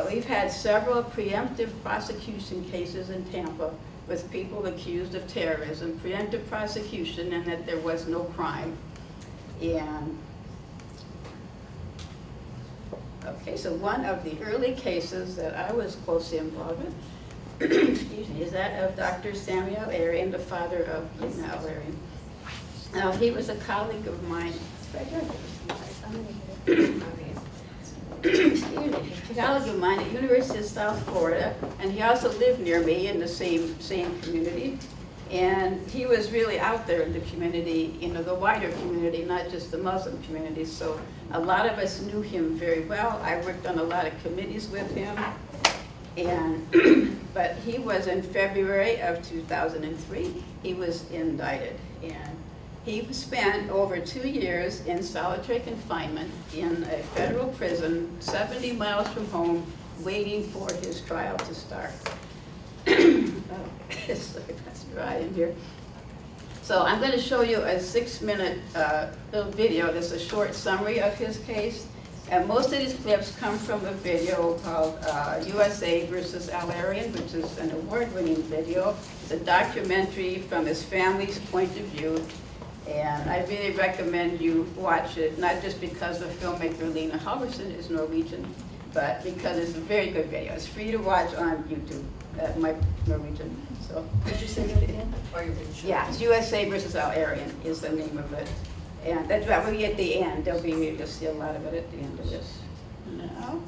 We've had several preemptive prosecution cases in Tampa with people accused of terrorism, preemptive prosecution, and that there was no crime. And okay, so one of the early cases that I was closely involved with, excuse me, is that of Dr. Sami Al-Arian, the father of Mel Underbakke. Now, he was a colleague of mine. Excuse me, a colleague of mine at University of South Florida, and he also lived near me in the same community. And he was really out there in the community, you know, the wider community, not just the Muslim community. So a lot of us knew him very well. I worked on a lot of committees with him. And but he was, in February of 2003, he was indicted. And he spent over 2 years in solitary confinement in a federal prison 70 miles from home, waiting for his trial to start. Sorry, that's dry in here. So I'm going to show you a 6-minute little video. This is a short summary of his case. And most of these clips come from a video called USA versus Al-Arian, which is an award-winning video. It's a documentary from his family's point of view. And I really recommend you watch it, not just because the filmmaker Lena Halvorsen is Norwegian, but because it's a very good video. It's free to watch on YouTube, my Norwegian. So. Did you say that again? Or you didn't show Yeah, it's USA versus Al-Arian is the name of it. And that's what we at the end. You'll see a lot of it at the end of this. Now.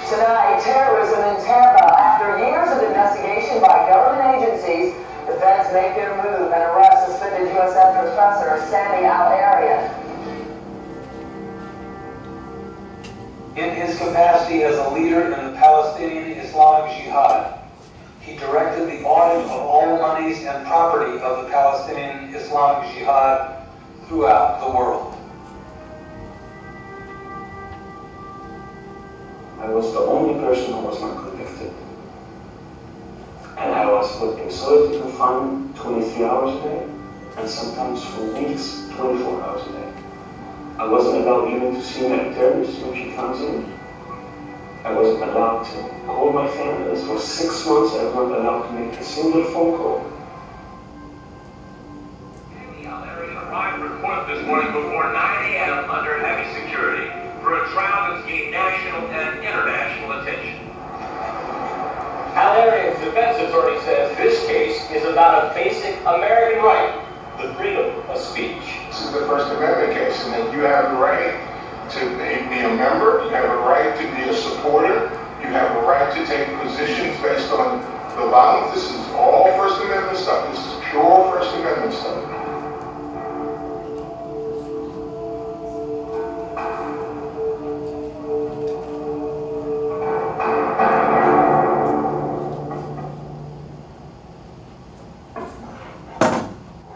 Tonight, terrorism in Tampa. After years of investigation by government agencies, the feds make their move and arrest suspended USF Professor Sami Al-Arian. In his capacity as a leader in the Palestinian Islamic Jihad, he directed the audit of all monies and property of the Palestinian Islamic Jihad throughout the world. I was the only person who was not convicted. And I was put in solitary confinement 23 hours a day, and sometimes for weeks, 24 hours a day. I wasn't allowed even to see my therapist when she comes in. I wasn't allowed to call my family. For 6 months, I wasn't allowed to make a single phone call. Al-Arian arrived in court this morning before 9 a.m. under heavy security for a trial that's gained national and international attention. Al-Arian's defense attorney says this case is about a basic American right, the freedom of speech. This is the First Amendment case, and that you have the right to be a member, you have a right to be a supporter, you have a right to take positions based on the violence. This is all First Amendment stuff. This is pure First Amendment stuff.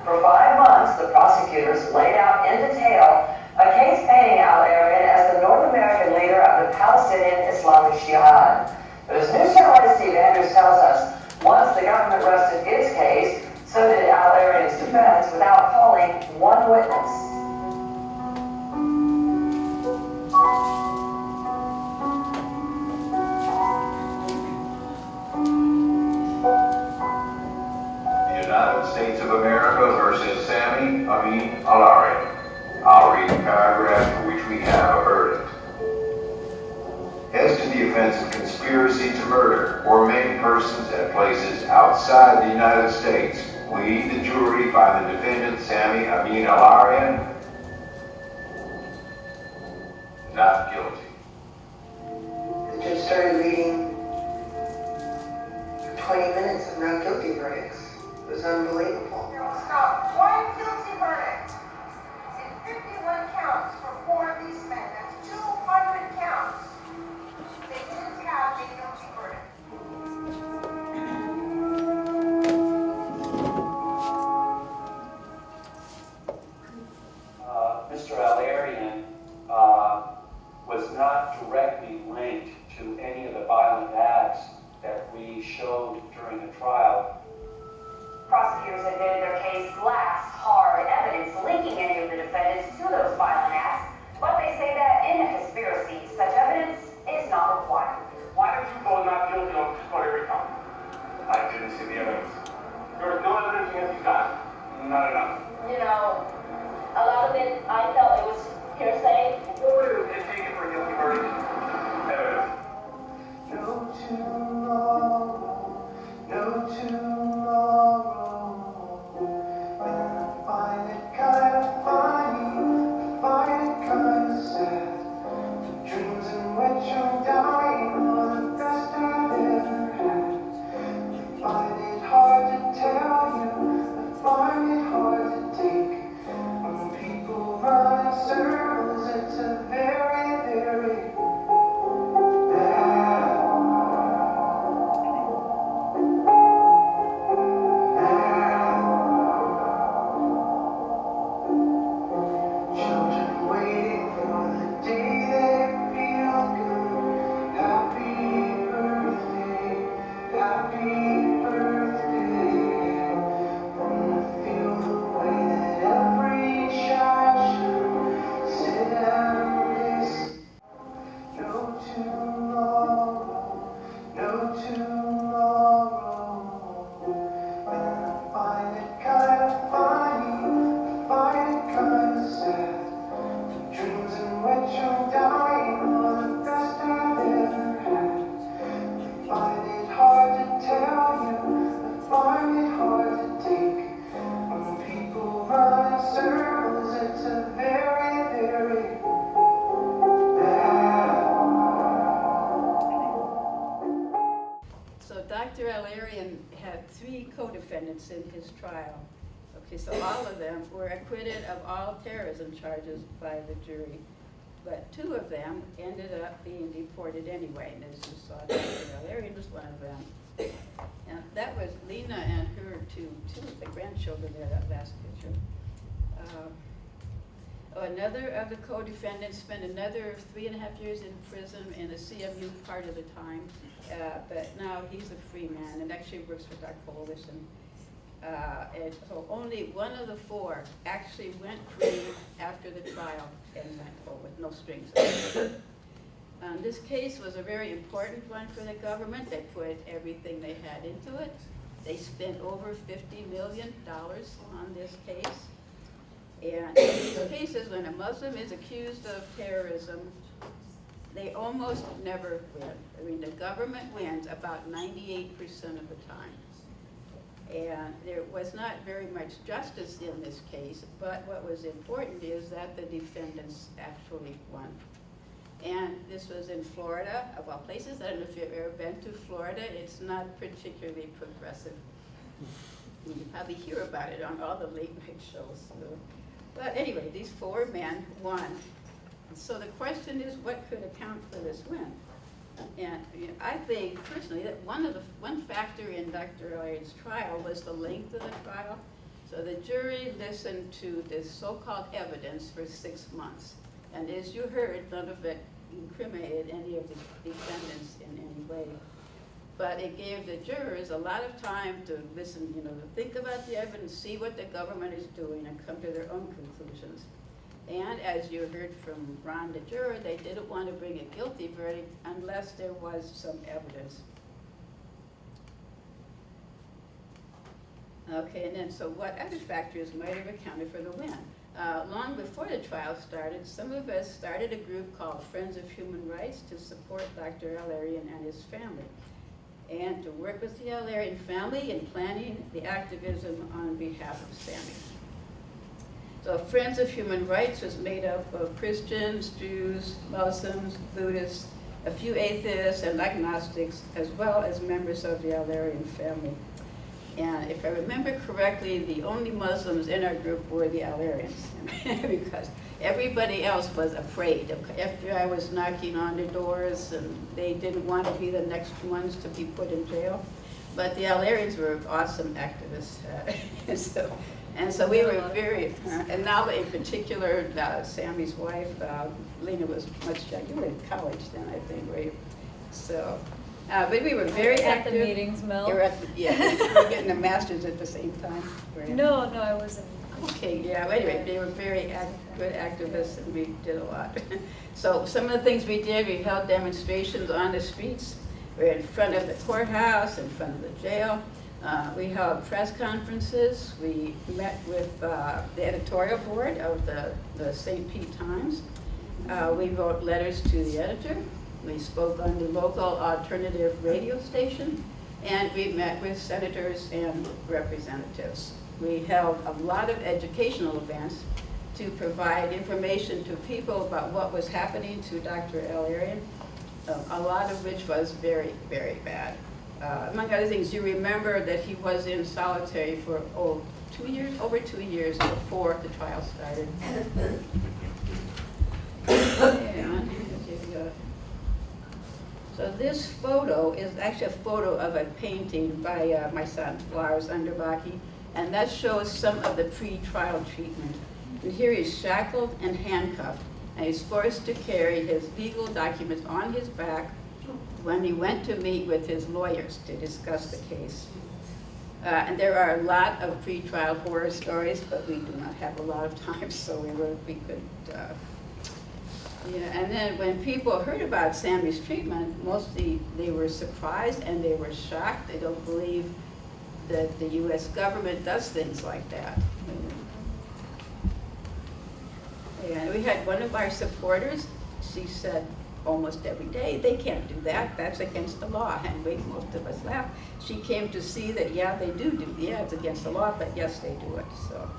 For 5 months, the prosecutors laid out in detail a case painting Al-Arian as the North American leader of the Palestinian Islamic Jihad. But as news journalist Steve Andrews tells us, once the government rested its case, so did Al-Arian's defense without calling one witness. The United States of America versus Sami Al-Arian. I'll read the paragraph for which we have a verdict. As to the offense of conspiracy to murder or maim persons at places outside the United States We, the jury, find the defendant, Sami Al-Arian, not guilty. The judge started reading 20 minutes of not guilty verdicts. It was unbelievable. There was not one guilty verdict in 51 counts for 4 of these men. That's 200 counts. They didn't have a guilty verdict. Mr. Al-Arian was not directly linked to any of the violent acts that we showed during the trial. Prosecutors admitted their case lacks hard evidence linking any of the defendants to those violent acts, but they say that in a conspiracy, such evidence is not required. Why did you vote not guilty on every count? I didn't see the evidence. There was no evidence against these guys. Not enough. You know, a lot of it, I felt it was hearsay. What would it take it for a guilty verdict? Evidence. No tomorrow, no tomorrow. When I find it kind of funny, I find it kind of sad. The dreams in which I'm dying are the best I've ever had. I find it hard to tell you, I find it hard to take. When people run in circles, it's a very, very children waiting for the day they feel good. Happy birthday, happy birthday. Wanna feel the way that every child should. Sit down, listen. No tomorrow, no tomorrow. When I find it kind of funny, I find it kind of sad. The dreams in which I'm dying are the best I've ever had. I find it hard to tell you, I find it hard to take. When people run in circles, it's a very, very So Dr. Al-Arian had 3 co-defendants in his trial. Okay, so all of them were acquitted of all terrorism charges by the jury, but 2 of them ended up being deported anyway, and as you saw, Dr. Al-Arian was one of them. And that was Lena and her two of the grandchildren there, that last picture. Another of the co-defendants spent another 3.5 years in prison in the CMU part of the time, but now he's a free man and actually works for our coalition. And so only one of the 4 actually went free after the trial and went home with no strings attached. This case was a very important one for the government. They put everything they had into it. They spent over $50 million on this case. And in these cases, when a Muslim is accused of terrorism, they almost never win. I mean, the government wins about 98% of the time. And there was not very much justice in this case, but what was important is that the defendants actually won. And this was in Florida, of all places. I don't know if you've ever been to Florida. It's not particularly progressive. You probably hear about it on all the late night shows. So. But anyway, these 4 men won. And so the question is, what could account for this win? And I think personally that one factor in Dr. Al-Arian's trial was the length of the trial. So the jury listened to this so-called evidence for 6 months. And as you heard, none of it incriminated any of the defendants in any way. But it gave the jurors a lot of time to listen, to think about the evidence, see what the government is doing, and come to their own conclusions. And as you heard from Ron, the juror, they didn't want to bring a guilty verdict unless there was some evidence. Okay, and then so what other factors might have accounted for the win? Long before the trial started, some of us started a group called Friends of Human Rights to support Dr. Al-Arian and his family. and to work with the Al-Arian family in planning the activism on behalf of Sami. So Friends of Human Rights was made up of Christians, Jews, Muslims, Buddhists, a few atheists and agnostics, as well as members of the Al-Arian family. And if I remember correctly, the only Muslims in our group were the Al-Arians, because everybody else was afraid. FBI was knocking on their doors, and they didn't want to be the next ones to be put in jail. But the Al-Arians were awesome activists. And so we were very, and Nala in particular, Sami's wife, Lena was much younger. You were in college then, I think, right? So, but we were very active. At the meetings, Mel. You were at the, yeah, you were getting a master's at the same time. No, I wasn't. Okay, yeah, well, anyway, they were very good activists, and we did a lot. So some of the things we did, we held demonstrations on the streets. We were in front of the courthouse, in front of the jail. We held press conferences. We met with the editorial board of the St. Pete Times. We wrote letters to the editor. We spoke on the local alternative radio station. And we met with senators and representatives. We held a lot of educational events to provide information to people about what was happening to Dr. Al-Arian, a lot of which was very, very bad. Among other things, you remember that he was in solitary for over 2 years before the trial started. So this photo is actually a photo of a painting by my son, Mel Underbakke, and that shows some of the pre-trial treatment. And here he's shackled and handcuffed, and he's forced to carry his legal documents on his back when he went to meet with his lawyers to discuss the case. And there are a lot of pre-trial horror stories, but we do not have a lot of time, so we could, yeah. And then when people heard about Sami's treatment, mostly they were surprised and they were shocked. They don't believe that the U.S. government does things like that. And we had one of our supporters, she said, almost every day, they can't do that, that's against the law. And most of us laughed. She came to see that, yeah, they do, yeah, it's against the law, but yes, they do it, so.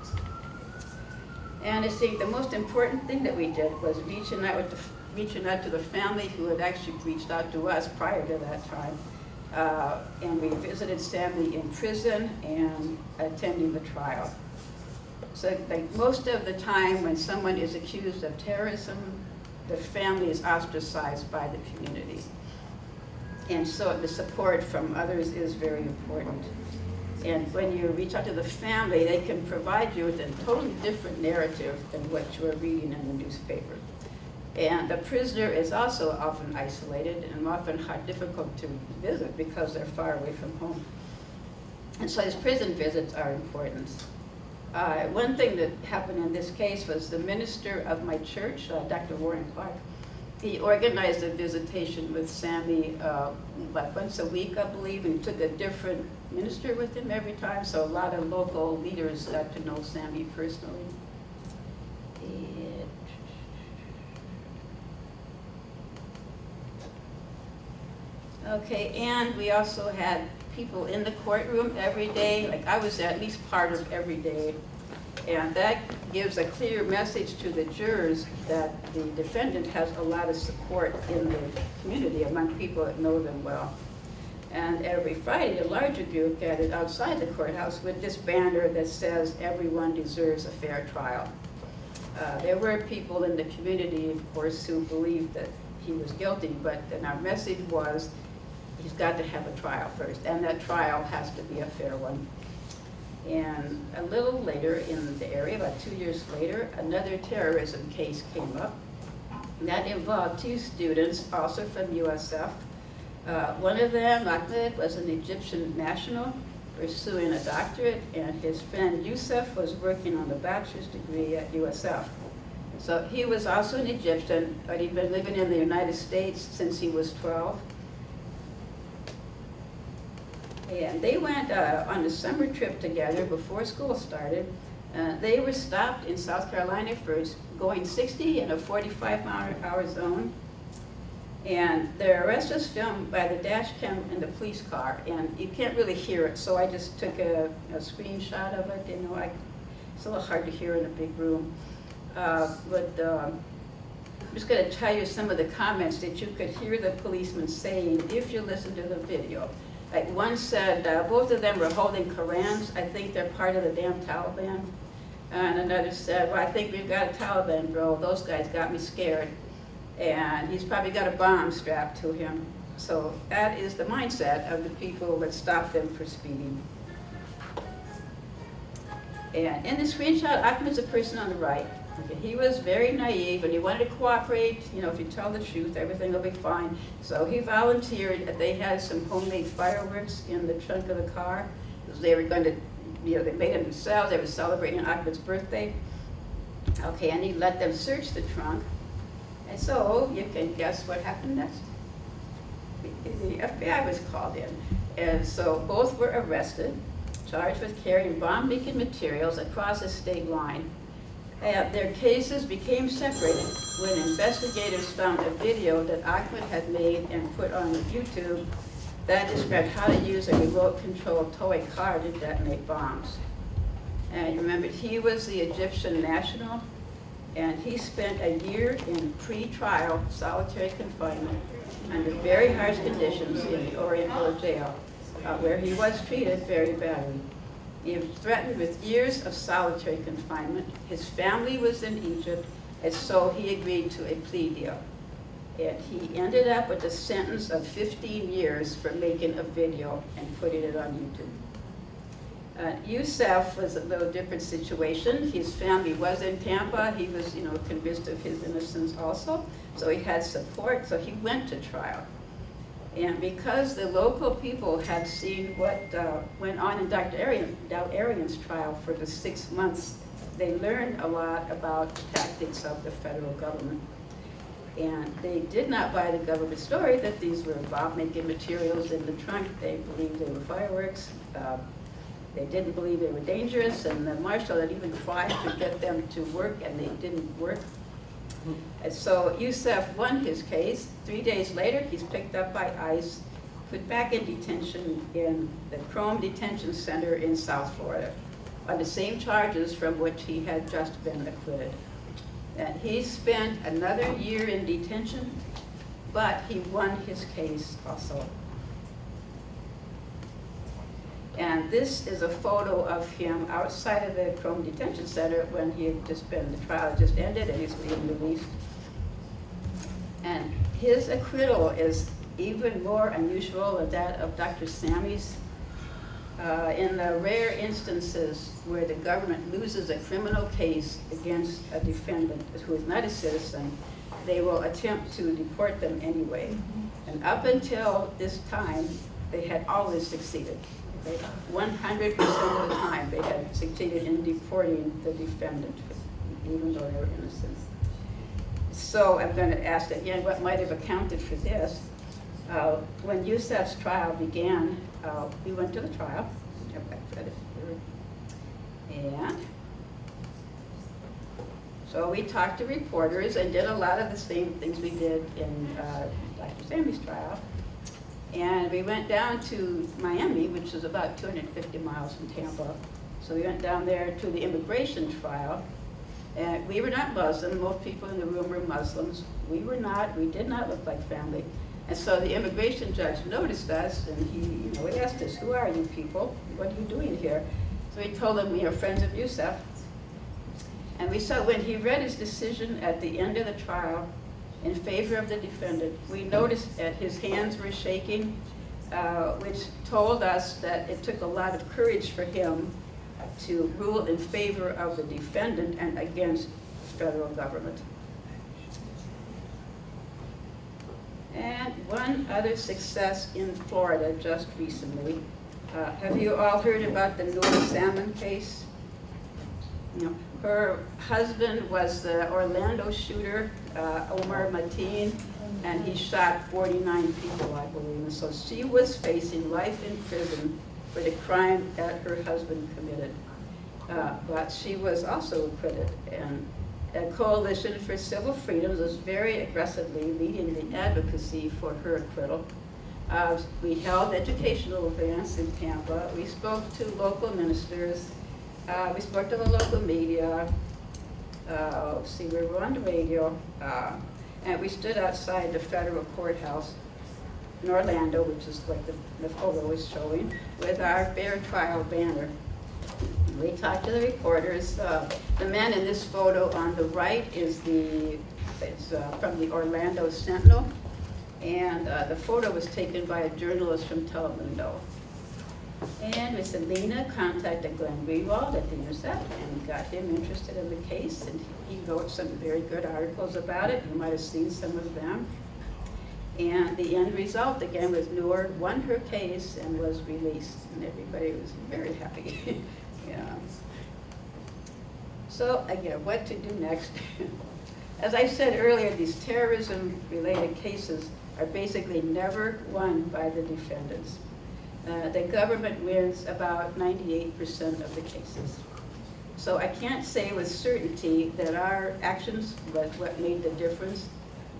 And I think the most important thing that we did was reaching out to the family who had actually reached out to us prior to that time. And we visited Sami in prison and attending the trial. So like most of the time when someone is accused of terrorism, the family is ostracized by the community. And so the support from others is very important. And when you reach out to the family, they can provide you with a totally different narrative than what you are reading in the newspaper. And the prisoner is also often isolated and often difficult to visit because they're far away from home. And so his prison visits are important. One thing that happened in this case was the minister of my church, Dr. Warren Clark, he organized a visitation with Sami like once a week, I believe, and took a different minister with him every time, so a lot of local leaders got to know Sami personally. Okay, and we also had people in the courtroom every day, like I was at least part of every day. And that gives a clear message to the jurors that the defendant has a lot of support in the community among people that know them well. And every Friday, a larger group gathered outside the courthouse with this banner that says, "Everyone deserves a fair trial." There were people in the community, of course, who believed that he was guilty, but then our message was, he's got to have a trial first, and that trial has to be a fair one. And a little later in the area, about 2 years later, another terrorism case came up. And that involved 2 students, also from USF. One of them, Ahmed, was an Egyptian national pursuing a doctorate, and his friend Yusuf was working on a bachelor's degree at USF. So he was also an Egyptian, but he'd been living in the United States since he was 12. And they went on a summer trip together before school started. They were stopped in South Carolina for going 60 in a 45-mile-an-hour zone. And the arrest was filmed by the dash cam in the police car, and you can't really hear it, so I just took a screenshot of it. It's a little hard to hear in a big room. I'm just going to tell you some of the comments that you could hear the policeman saying if you listen to the video. Like one said, both of them were holding Korans. I think they're part of the damn Taliban. And another said, well, I think we've got a Taliban, bro. Those guys got me scared. And he's probably got a bomb strapped to him. So that is the mindset of the people that stop them for speeding. And in the screenshot, Ahmed's the person on the right. Okay, he was very naive and he wanted to cooperate. You know, if you tell the truth, everything will be fine. So he volunteered that they had some homemade fireworks in the trunk of the car. They were going to, they made them themselves. They were celebrating Ahmed's birthday. Okay, and he let them search the trunk. And so you can guess what happened next. The FBI was called in. And so both were arrested, charged with carrying bomb-making materials across a state line. Their cases became separated when investigators found a video that Ahmed had made and put on YouTube that described how to use a remote-controlled toy car to detonate bombs. And remember, he was the Egyptian national, and he spent a year in pre-trial solitary confinement under very harsh conditions in the Orient Hill jail, where he was treated very badly. He was threatened with years of solitary confinement. His family was in Egypt, and so he agreed to a plea deal. And he ended up with a sentence of 15 years for making a video and putting it on YouTube. Youssef was a little different situation. His family was in Tampa. He was, convinced of his innocence also. So he had support, so he went to trial. And because the local people had seen what went on in Dr. Arian's trial for the 6 months, they learned a lot about the tactics of the federal government. And they did not buy the government story that these were bomb-making materials in the trunk. They believed they were fireworks. They didn't believe they were dangerous, and the marshal had even tried to get them to work, and they didn't work. And so Youssef won his case. 3 days later, he's picked up by ICE, put back in detention in the Chrome Detention Center in South Florida on the same charges from which he had just been acquitted. And he spent another year in detention, but he won his case also. And this is a photo of him outside of the Chrome Detention Center when he had just been, the trial had just ended and he's being released. And his acquittal is even more unusual than that of Dr. Sami's. In the rare instances where the government loses a criminal case against a defendant who is not a citizen, they will attempt to deport them anyway. And up until this time, they had always succeeded. 100% of the time they had succeeded in deporting the defendant, even though they were innocent. So I'm going to ask again what might have accounted for this. When Youssef's trial began, we went to the trial. And so we talked to reporters and did a lot of the same things we did in Dr. Sami's trial. And we went down to Miami, which is about 250 miles from Tampa. So we went down there to the immigration trial. And we were not Muslim. Most people in the room were Muslims. We were not. We did not look like family. And so the immigration judge noticed us, and he asked us, who are you people? What are you doing here? So we told him we are friends of Youssef. And we saw when he read his decision at the end of the trial, in favor of the defendant, we noticed that his hands were shaking, which told us that it took a lot of courage for him to rule in favor of the defendant and against the federal government. And one other success in Florida just recently. Have you all heard about the Noor Salmon case? Her husband was the Orlando shooter, Omar Mateen, and he shot 49 people, I believe. And so she was facing life in prison for the crime that her husband committed. But she was also acquitted. And Coalition for Civil Freedoms was very aggressively leading the advocacy for her acquittal. We held educational events in Tampa. We spoke to local ministers. We spoke to the local media. We were on the radio. And we stood outside the federal courthouse in Orlando, which is what the photo is showing, with our fair trial banner. We talked to the reporters. The man in this photo on the right is from the Orlando Sentinel, and the photo was taken by a journalist from Telemundo. And Miss Alina contacted Glenn Greenwald at the Intercept and got him interested in the case, and he wrote some very good articles about it. You might have seen some of them. And the end result, again, was Noor won her case and was released, and everybody was very happy. Yeah. So, again, what to do next? As I said earlier, these terrorism-related cases are basically never won by the defendants. The government wins about 98% of the cases. So I can't say with certainty that our actions was what made the difference,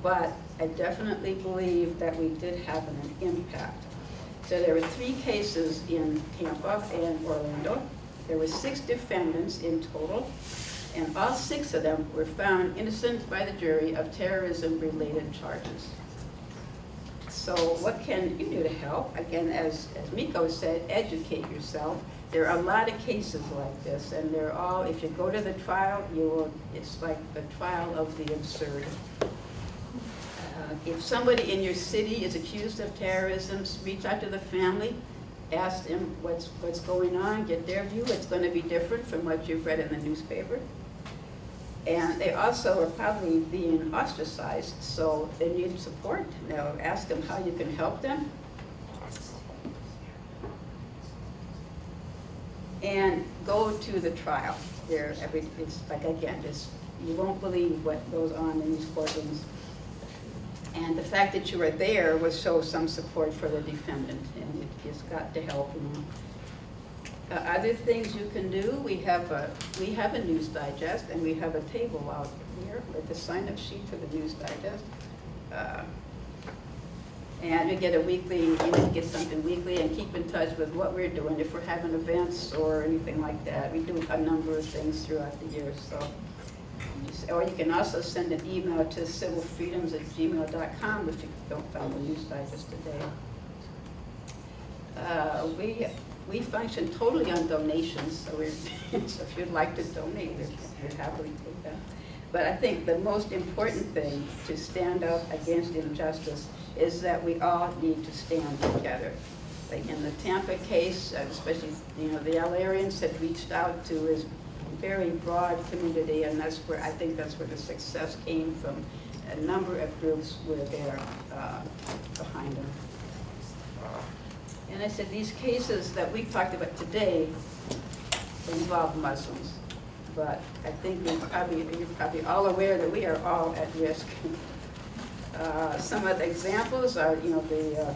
but I definitely believe that we did have an impact. So there were 3 cases in Tampa and Orlando. There were 6 defendants in total, and all 6 of them were found innocent by the jury of terrorism-related charges. So what can you do to help? Again, as Miko said, educate yourself. There are a lot of cases like this, and they're all, if you go to the trial, it's like the trial of the absurd. If somebody in your city is accused of terrorism, reach out to the family, ask them what's going on, get their view. It's going to be different from what you've read in the newspaper. And they also are probably being ostracized, so they need support. Now, ask them how you can help them. And go to the trial. It's like, again, you won't believe what goes on in these courtrooms. And the fact that you were there will show some support for the defendant, and it's got to help. Other things you can do, we have a news digest, and we have a table out here with the sign-up sheet for the news digest. And we get a weekly, get something weekly, and keep in touch with what we're doing. If we're having events or anything like that, we do a number of things throughout the year. So, or you can also send an email to civilfreedoms@gmail.com if you don't find the news digest today. We function totally on donations, so, so if you'd like to donate, we'd happily take that. But I think the most important thing to stand up against injustice is that we all need to stand together. Like in the Tampa case, especially, the Al-Arians had reached out to his very broad community, and I think that's where the success came from. A number of groups were there behind them. And I said, these cases that we talked about today involve Muslims, but I think you're probably all aware that we are all at risk. Some of the examples are, the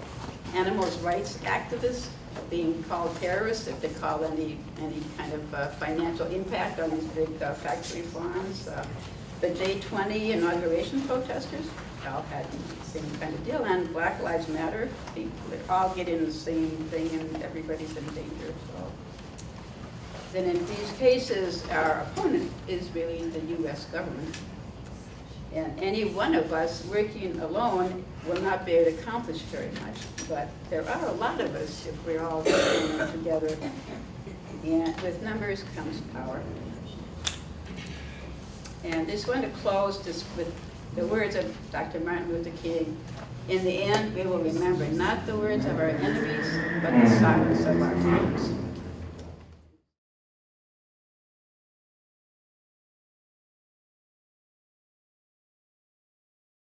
animals rights activists being called terrorists if they call any kind of financial impact on these big factory farms. The J20 inauguration protesters all had the same kind of deal, and Black Lives Matter, they're all getting the same thing, and everybody's in danger. So, then in these cases, our opponent is really the U.S. government. And any one of us working alone will not be able to accomplish very much. But there are a lot of us if we're all working together. And with numbers comes power. And I just want to close this with the words of Dr. Martin Luther King. In the end, we will remember not the words of our enemies, but the silence of our friends.